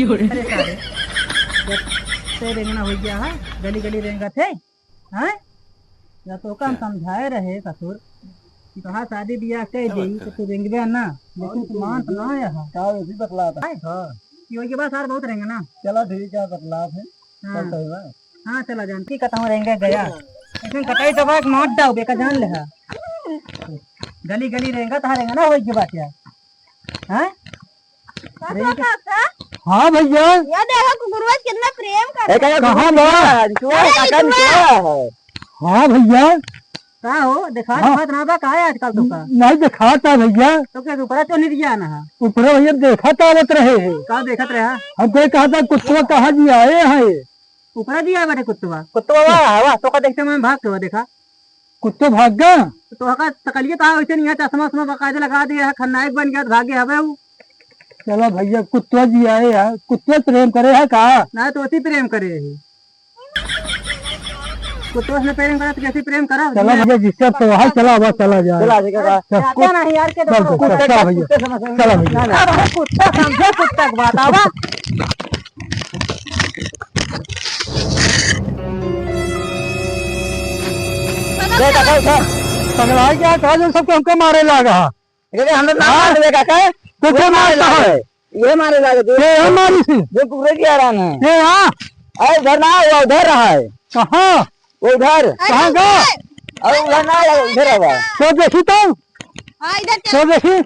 अरे सारे जब से रेंगना हो गया है, गली गली रेंगा थे हैं। या तो काम समझाए रहे ससुर कि कहा शादी ब्याह कह दी तो तू रेंगबे ना, लेकिन तू मान तो ना यहाँ क्या वैसी बतला था। हाँ कि के बाद सार बहुत रहेंगे ना। चलो ठीक है, बतला है चलते हैं। हाँ चला जान की कहता हूँ रहेंगे गया लेकिन कटाई तो बात मार डाउ बेका जान ले है। गली गली रहेगा तो रहेंगे ना वही की बात यार। हैं हाँ भैया ये देखो गुरुवार कितना प्रेम कर कहाँ हाँ भैया का हो दिखा ना का है आजकल तो का नहीं दिखाता भैया तो क्या ऊपर तो नहीं दिया ना ऊपर भैया देखा तो आवत रहे का देखत रहा हम तो कहा था कुत्ता कहाँ जी आए हैं ऊपर दिया बेटे कुत्ता हवा तो का देखते मैं भाग के देखा कुत्तो भाग गया तो का तकलिए कहा वैसे नहीं है चश्मा उस्मा बकायदे लगा दिया है खन्नायक बन गया भागे हवे वो। चलो भैया कुत्ता जी आए है कुत्ते प्रेम करे है का ना तो उसी प्रेम करे है कुत्ते ने प्रेम करा तो कैसे प्रेम करा। चलो भैया जिससे तो वहां चला हुआ चला जाए क्या नहीं यार के कुत्ता भैया चलो भैया कुत्ता समझे कुत्ता की बात आवा समझा क्या कहा जो सबको हमको मारे लगा हमने ना मार देगा क्या कुछ मारता है ये मारे लगे ये हमारी से जो पूरे की आराम है ये हां अरे उधर ना वो उधर रहा है कहां वो उधर कहां गया अरे उधर ना उधर रहा तो देखी तो हां इधर तो देखी